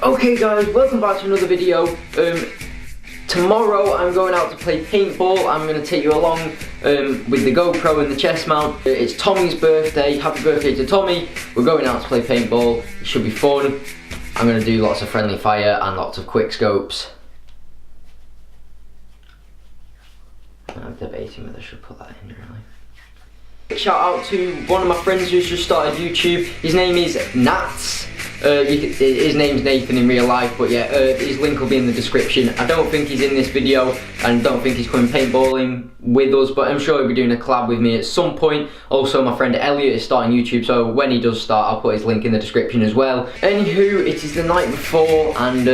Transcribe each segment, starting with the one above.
Okay guys, welcome back to another video. Tomorrow I'm going out to play paintball. I'm going to take you along with the GoPro and the chest mount. It's Tommy's birthday. Happy birthday to Tommy. We're going out to play paintball. It should be fun. I'm going to do lots of friendly fire and lots of quick scopes. I'm debating whether I should put that in really. Shout out to one of my friends who's just started YouTube. His name is Nats. His name's Nathan in real life, but yeah, his link will be in the description. I don't think he's in this video, and don't think he's coming paintballing with us, but I'm sure he'll be doing a collab with me at some point. Also, my friend Elliot is starting YouTube, so when he does start, I'll put his link in the description as well. Anywho, it is the night before, and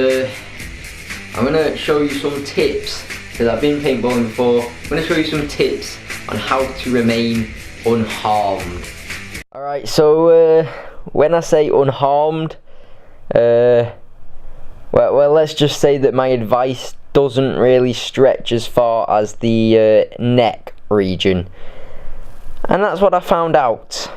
I'm gonna show you some tips, because I've been paintballing before. I'm gonna show you some tips on how to remain unharmed. Alright, so when I say unharmed, well, let's just say that my advice doesn't really stretch as far as the neck region, and that's what I found out.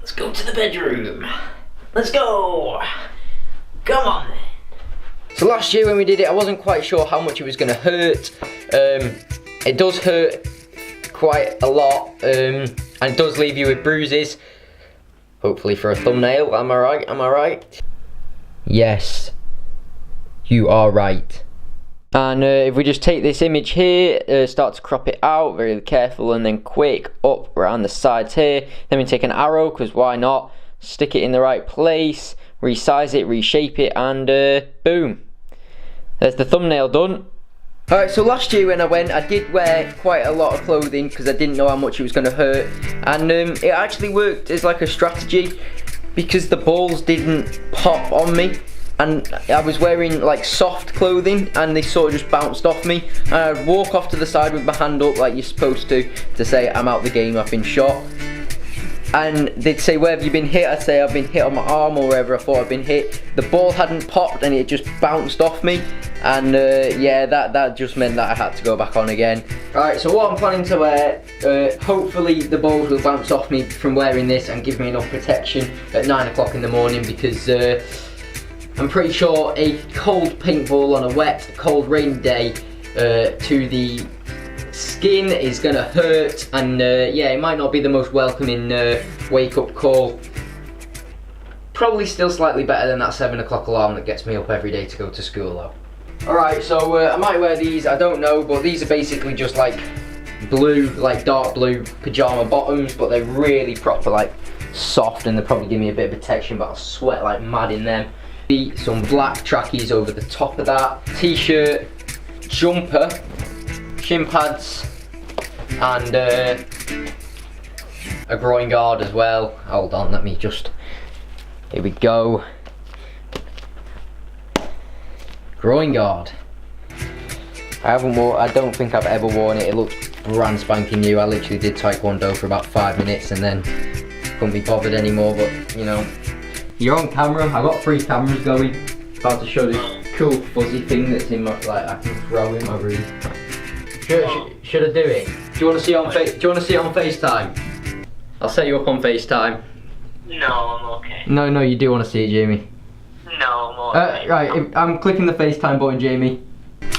Let's go to the bedroom. Let's go. Come on. So last year when we did it, I wasn't quite sure how much it was going to hurt. It does hurt quite a lot, and it does leave you with bruises. Hopefully for a thumbnail. Am I right? Am I right? Yes, you are right. And if we just take this image here, start to crop it out, very careful and then quick, up around the sides here. Then we take an arrow, because why not? Stick it in the right place, resize it, reshape it, and boom. There's the thumbnail done. Alright, so last year when I went, I did wear quite a lot of clothing because I didn't know how much it was going to hurt. And it actually worked as like a strategy, because the balls didn't pop on me. And I was wearing like soft clothing, and they sort of just bounced off me. And I'd walk off to the side with my hand up like you're supposed to say I'm out the game, I've been shot. And they'd say, where have you been hit? I'd say I've been hit on my arm or wherever I thought I'd been hit. The ball hadn't popped and it just bounced off me. And yeah, that just meant that I had to go back on again. Alright, so what I'm planning to wear, hopefully the balls will bounce off me from wearing this and give me enough protection at 9 o'clock in the morning, because I'm pretty sure a cold paintball on a wet, cold, rainy day to the skin is gonna hurt, and yeah, it might not be the most welcoming wake-up call. Probably still slightly better than that 7 o'clock alarm that gets me up every day to go to school though. Alright, so I might wear these, I don't know, but these are basically just like blue, like dark blue pyjama bottoms, but they're really proper, like soft, and they probably give me a bit of protection, but I'll sweat like mad in them. Some black trackies over the top of that, t-shirt, jumper, shin pads, and a groin guard as well. Hold on, let me just, here we go. Groin guard. I don't think I've ever worn it. It looks brand spanking new. I literally did taekwondo for about 5 minutes and then couldn't be bothered anymore, but you know. You're on camera. I've got 3 cameras going. About to show this cool fuzzy thing that's in my, like, I can throw in my room. Should I do it? Do you want to see it on FaceTime? I'll set you up on FaceTime. No, I'm okay. No, you do want to see it, Jamie. No, I'm okay. Right, I'm clicking the FaceTime button, Jamie.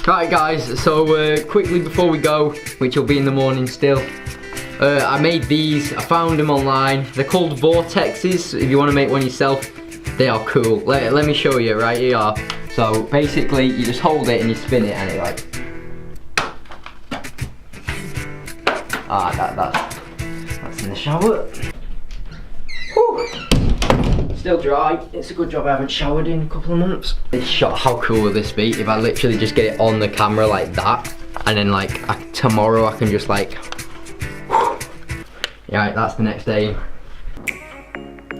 Right, guys. So quickly before we go, which will be in the morning still. I made these, I found them online. They're called vortexes. If you want to make one yourself, they are cool. Let me show you, right, here you are. So basically you just hold it and you spin it and it like, that's in the shower. Whew. Still dry. It's a good job I haven't showered in a couple of months. This shot, how cool would this be if I literally just get it on the camera like that, and then like tomorrow I can just like, yeah, that's the next day.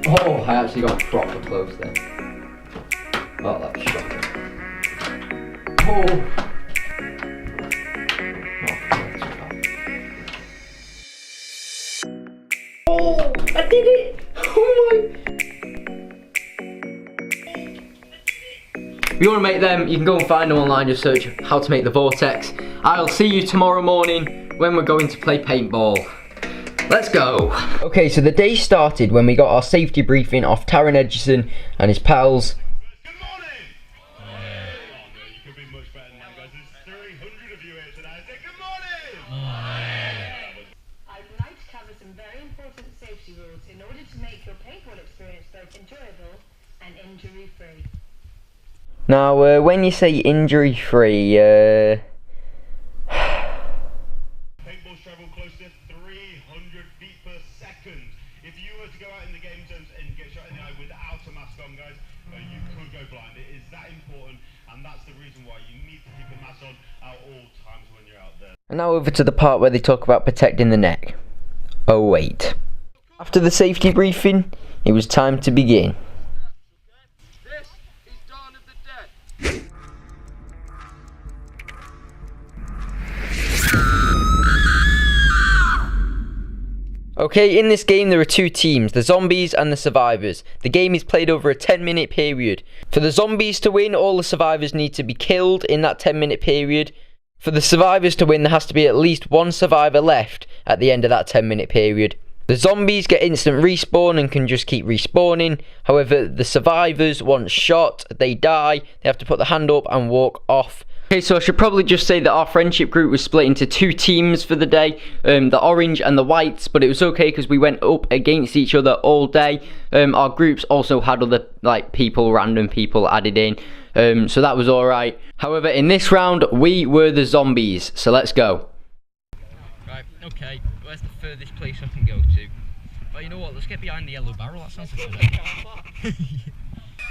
Oh, I actually got proper close there. Oh, that's shocking. Oh. If you want to make them, you can go and find them online, just search how to make the vortex. I'll see you tomorrow morning when we're going to play paintball. Let's go. Okay, so the day started when we got our safety briefing off Taron Edgerton and his pals. Good morning! You could be much better than that, guys. There's 300 of you here tonight. Say good morning! I would like to cover some very important safety rules in order to make your paintball experience both enjoyable and injury-free. Now, when you say injury-free, Paintballs travel close to 300 feet per second. If you were to go out in the game zones and get shot in the eye without a mask on, guys, you could go blind. It is that important, and that's the reason why you need to keep a mask on at all times when you're out there. and now over to the part where they talk about protecting the neck. Oh wait. After the safety briefing, it was time to begin. This is Dawn of the Dead. Okay, in this game there are two teams, the zombies and the survivors. The game is played over a 10-minute period. For the zombies to win, all the survivors need to be killed in that 10-minute period. For the survivors to win, there has to be at least one survivor left at the end of that 10-minute period. The zombies get instant respawn and can just keep respawning. However, the survivors, once shot, they die. They have to put the hand up and walk off. Okay, so I should probably just say that our friendship group was split into two teams for the day, the orange and the whites, but it was okay because we went up against each other all day. Our groups also had other random people added in, so that was alright. However, in this round, we were the zombies, so let's go. Right, okay, where's the furthest place I can go to? Well, you know what, let's get behind the yellow barrel, that sounds like a good idea.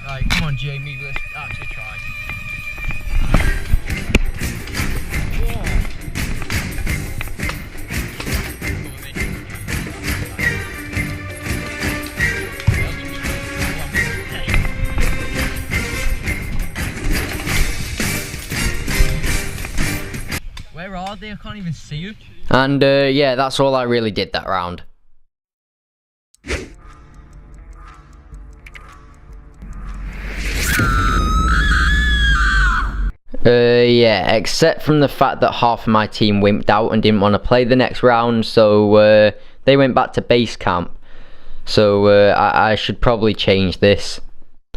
Right, come on Jamie, let's actually try. Where are they? I can't even see you. And yeah, that's all I really did that round. Yeah, except from the fact that half of my team wimped out and didn't want to play the next round, so they went back to base camp. So I should probably change this.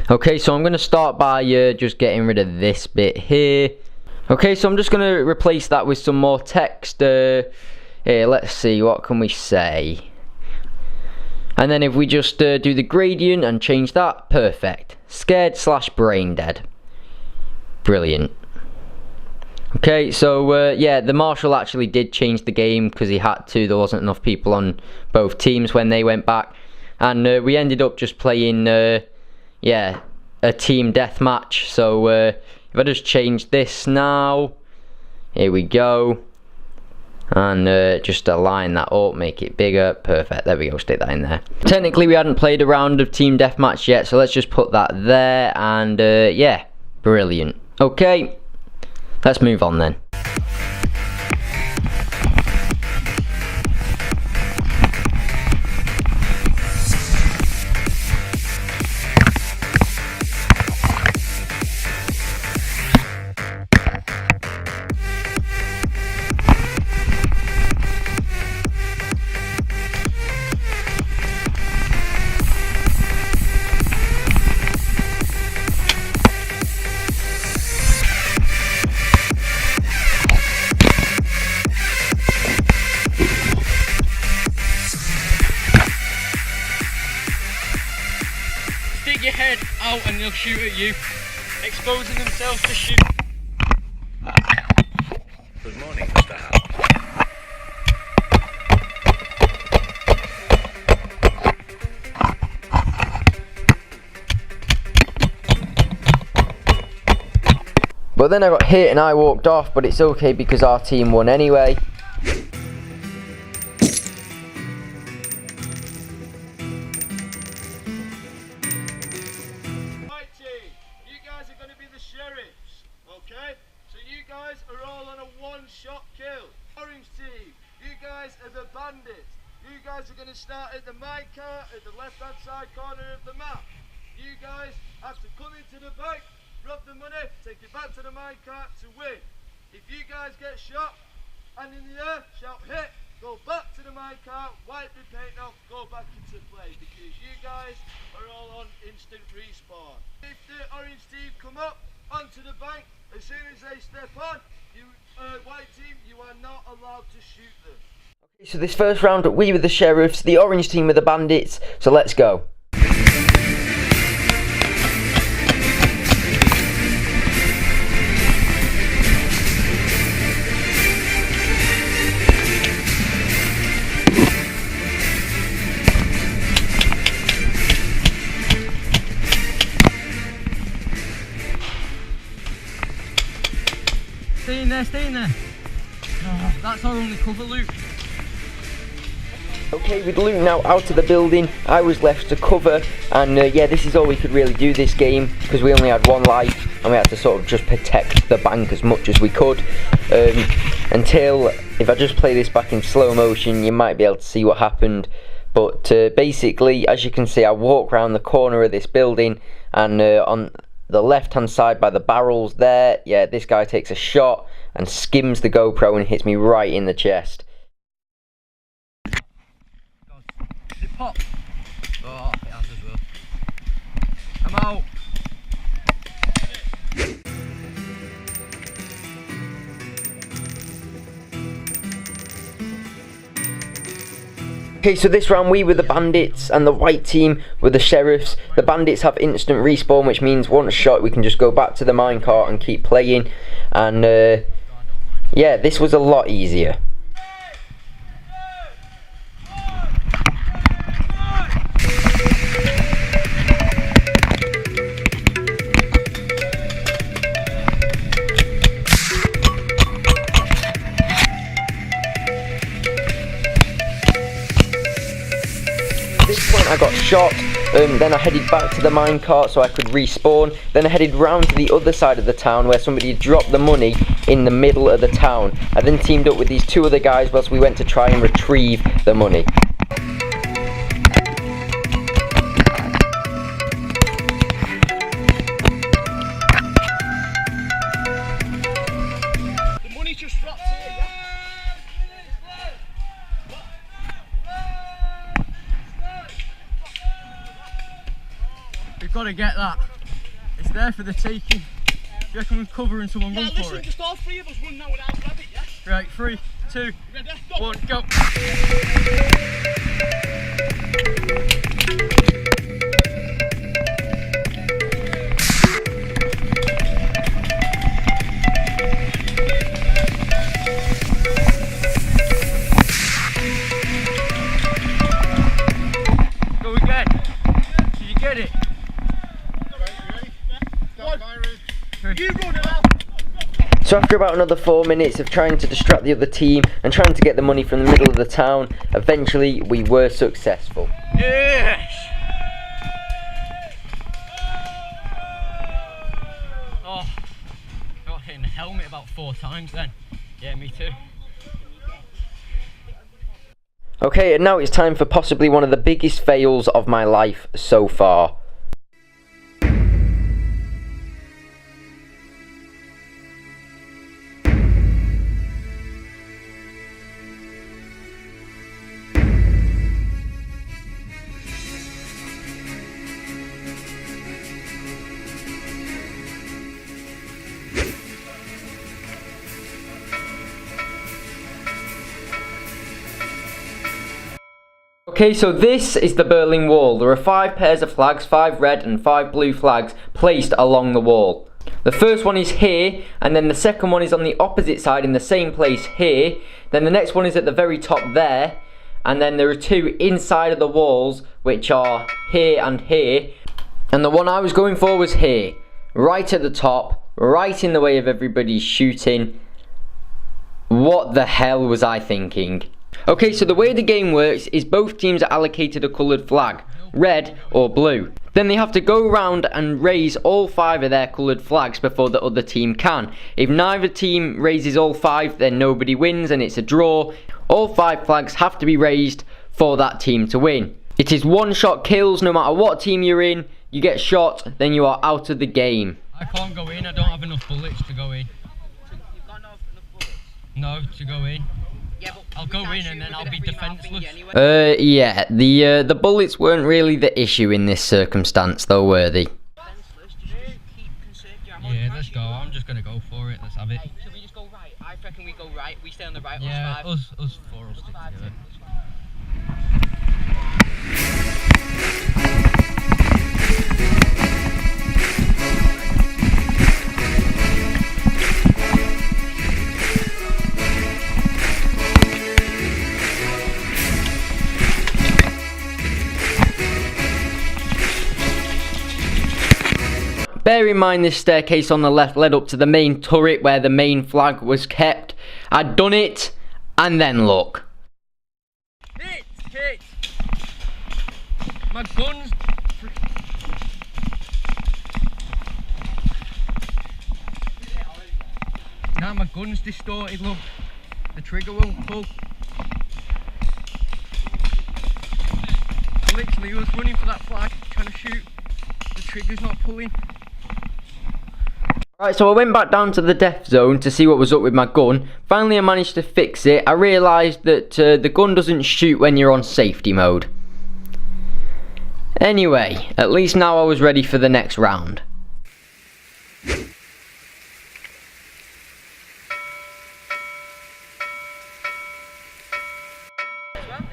Okay, so I'm going to start by just getting rid of this bit here. Okay, so I'm just going to replace that with some more text. Here, let's see, what can we say? And then if we just do the gradient and change that, perfect. Scared/brain dead. Brilliant. Okay, so yeah, the marshal actually did change the game because he had to. There wasn't enough people on both teams when they went back. And we ended up just playing, yeah, a team deathmatch. So if I just change this now, here we go. And just align that up, make it bigger, perfect, there we go, stick that in there. Technically we hadn't played a round of team deathmatch yet, so let's just put that there, and yeah, brilliant. Okay, let's move on then. Stick your head out and they'll shoot at you, exposing themselves to shoot. Good morning, Mr. House. But then I got hit and I walked off, but it's okay because our team won anyway. Right team, you guys are going to be the sheriffs, okay? So you guys are all on a one-shot kill. Orange team, you guys are the bandits. You guys are going to start at the minecart at the left-hand side corner of the map. You guys have to come into the bank, rob the money, take it back to the minecart to win. If you guys get shot, and in the air, shout hit, go back to the minecart, wipe the paint off, go back into play, because you guys are all on instant respawn. If the orange team come up onto the bank, as soon as they step on, you white team, you are not allowed to shoot them. Okay, so this first round, we were the sheriffs, the orange team were the bandits, so let's go. Stay in there, stay in there. Oh, that's our only cover, Luke. Okay, with Luke now out of the building, I was left to cover, and yeah, this is all we could really do this game, because we only had one life, and we had to sort of just protect the bank as much as we could, until, if I just play this back in slow motion, you might be able to see what happened. But basically, as you can see, I walk around the corner of this building, and on the left hand side by the barrels there, yeah, this guy takes a shot and skims the GoPro and hits me right in the chest. Did it pop? Oh, it has as well. Come out. Okay, so this round we were the bandits and the white team were the sheriffs. The bandits have instant respawn, which means once shot we can just go back to the minecart and keep playing. And yeah, this was a lot easier. At this point I got shot, then I headed back to the minecart so I could respawn, then I headed round to the other side of the town where somebody had dropped the money in the middle of the town. I then teamed up with these two other guys whilst we went to try and retrieve the money. The money just dropped here, yeah? We've got to get that. It's there for the taking. Do you reckon we're covering someone run for it? Just all three of us run now without grab it, yeah? Right, 3, 2, 1, go. Go again. Did you get it? You run it out! So after about another 4 minutes of trying to distract the other team and trying to get the money from the middle of the town, eventually we were successful. Yes! Oh, got hit in the helmet about 4 times then. Yeah, me too. Okay, and now it's time for possibly one of the biggest fails of my life so far. Okay, so this is the Berlin Wall. There are 5 pairs of flags, 5 red and 5 blue flags placed along the wall. The first one is here, and then the second one is on the opposite side in the same place here. Then the next one is at the very top there, and then there are 2 inside of the walls, which are here and here. And the one I was going for was here, right at the top, right in the way of everybody's shooting. What the hell was I thinking? Okay, so the way the game works is both teams are allocated a coloured flag, red or blue. Then they have to go around and raise all 5 of their coloured flags before the other team can. If neither team raises all 5, then nobody wins and it's a draw. All 5 flags have to be raised for that team to win. It is one-shot kills no matter what team you're in. You get shot, then you are out of the game. I can't go in, I don't have enough bullets to go in. You've got enough bullets? No, to go in. Yeah, but I'll go in and then I'll be defenceless. Anyway. Yeah, the bullets weren't really the issue in this circumstance though, were they? Yeah, let's go. I'm just gonna go for it. Let's have it. Hey, should we just go right? I reckon we go right. We stay on the right. Yeah, us four will stick together. Bear in mind this staircase on the left led up to the main turret where the main flag was kept. I'd done it, and then look. Hit! My gun's... Nah, my gun's distorted, look. The trigger won't pull. I literally was running for that flag, trying to shoot. The trigger's not pulling. Right, so I went back down to the death zone to see what was up with my gun. Finally I managed to fix it. I realised that the gun doesn't shoot when you're on safety mode. Anyway, at least now I was ready for the next round. Are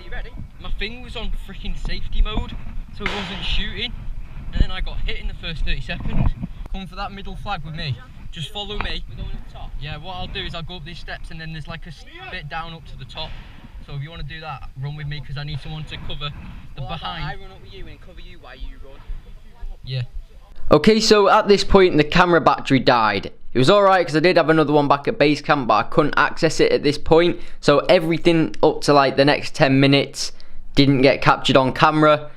you ready? My thing was on freaking safety mode, so it wasn't shooting. And then I got hit in the first 30 seconds. Come for that middle flag with me. Just follow me. We're going up top. Yeah, what I'll do is I'll go up these steps and then there's like a bit down up to the top. So if you want to do that, run with me because I need someone to cover the behind. I run up with you and cover you while you run. Yeah. Okay, so at this point the camera battery died. It was alright because I did have another one back at base camp, but I couldn't access it at this point. So everything up to like the next 10 minutes didn't get captured on camera,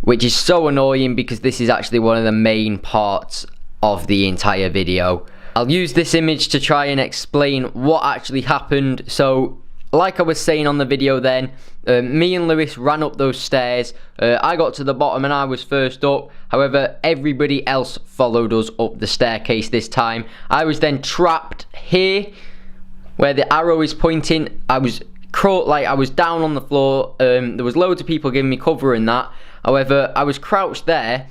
which is so annoying because this is actually one of the main parts of the entire video. I'll use this image to try and explain what actually happened. So like I was saying on the video then, me and Lewis ran up those stairs. I got to the bottom and I was first up. However, everybody else followed us up the staircase this time. I was then trapped here where the arrow is pointing. I was down on the floor. There was loads of people giving me cover and that. However, I was crouched there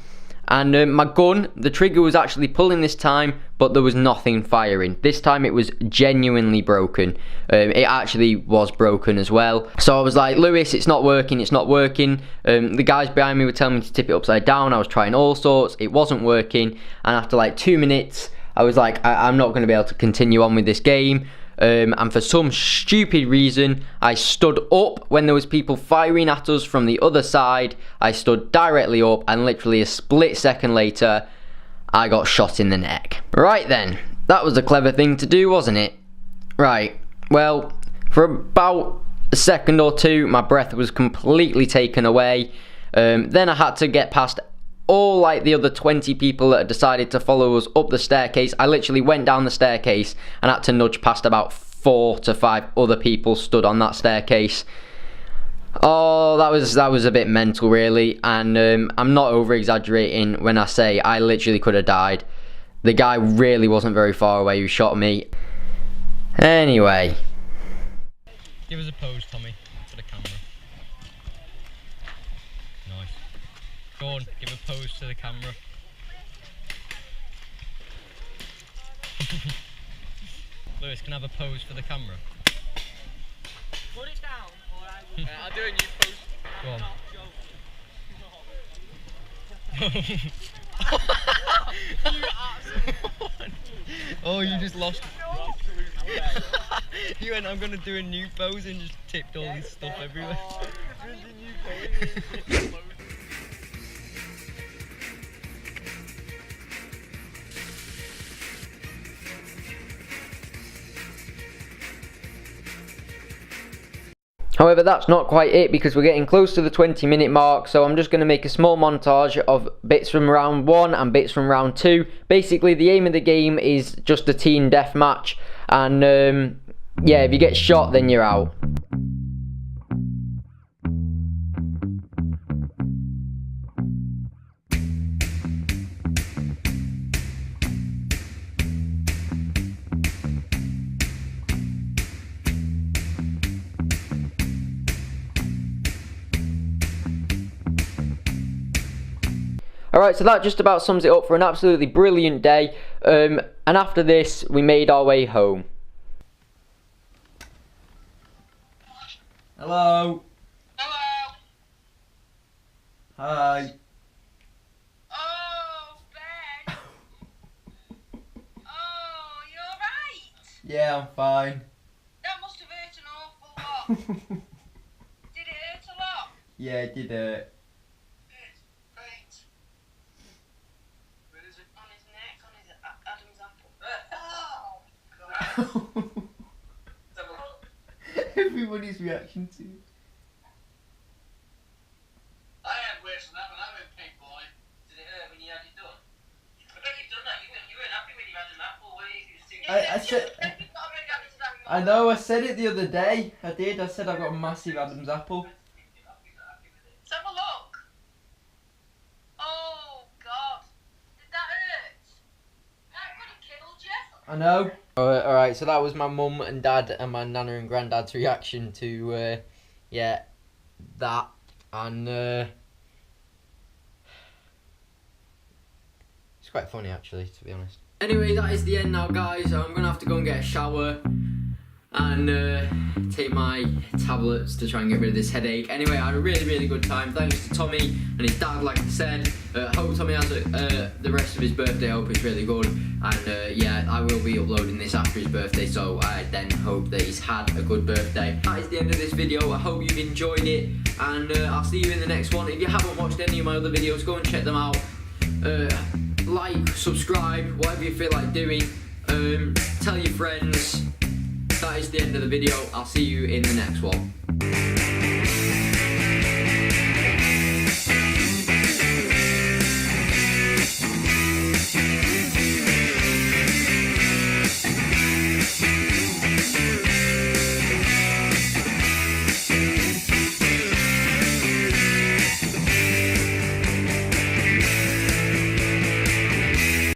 and my gun, the trigger was actually pulling this time, but there was nothing firing. This time it was genuinely broken. It actually was broken as well. So I was like, Lewis, it's not working, it's not working. The guys behind me were telling me to tip it upside down. I was trying all sorts, it wasn't working. And after like 2 minutes, I was like, I'm not going to be able to continue on with this game. And for some stupid reason, I stood up when there was people firing at us from the other side. I stood directly up and literally a split second later, I got shot in the neck. Right then, that was a clever thing to do, wasn't it? Right, well, for about a second or two, my breath was completely taken away. Then I had to get past all like the other 20 people that had decided to follow us up the staircase. I literally went down the staircase and had to nudge past about 4 to 5 other people stood on that staircase. Oh, that was a bit mental really, and I'm not over exaggerating when I say I literally could have died. The guy really wasn't very far away who shot me. Anyway. Give us a pose, Tommy, for the camera. Nice. Go on, give a pose to the camera. Lewis, can I have a pose for the camera? Put it down, or I'll do a new pose. Go on. Oh, you just lost. You went, I'm gonna do a new pose and just tipped all this stuff everywhere. However, that's not quite it because we're getting close to the 20-minute mark, so I'm just going to make a small montage of bits from round 1 and bits from round 2. Basically, the aim of the game is just a team deathmatch, and yeah, if you get shot, then you're out. Alright, so that just about sums it up for an absolutely brilliant day. And after this, we made our way home. Hello. Hello. Hi. Oh, Ben. Oh, you alright? Yeah, I'm fine. That must have hurt an awful lot. Did it hurt a lot? Yeah, it did hurt. Right. Where is it? On his neck, on his Adam's apple. Oh, God. Everybody's reaction to it. I had worse than that when I went paintballing. Did it hurt when you had it done? I bet you've done that. You weren't happy when you had an apple, were you? I said... I know, I said it the other day. I did. I said I got a massive Adam's apple. Let's have a look. Oh, God. Did that hurt? That could have killed you. I know. Alright, so that was my mum and dad and my nana and granddad's reaction to, yeah, that. And, it's quite funny actually, to be honest. Anyway, that is the end now, guys. I'm gonna have to go and get a shower and take my tablets to try and get rid of this headache. Anyway, I had a really good time. Thanks to Tommy and his dad, like I said. Hope Tommy has the rest of his birthday. I hope it's really good. And yeah, I will be uploading this after his birthday, so I then hope that he's had a good birthday. That is the end of this video. I hope you've enjoyed it, and I'll see you in the next one. If you haven't watched any of my other videos, go and check them out. Like, subscribe, whatever you feel like doing. Tell your friends. That is the end of the video. I'll see you in the next one.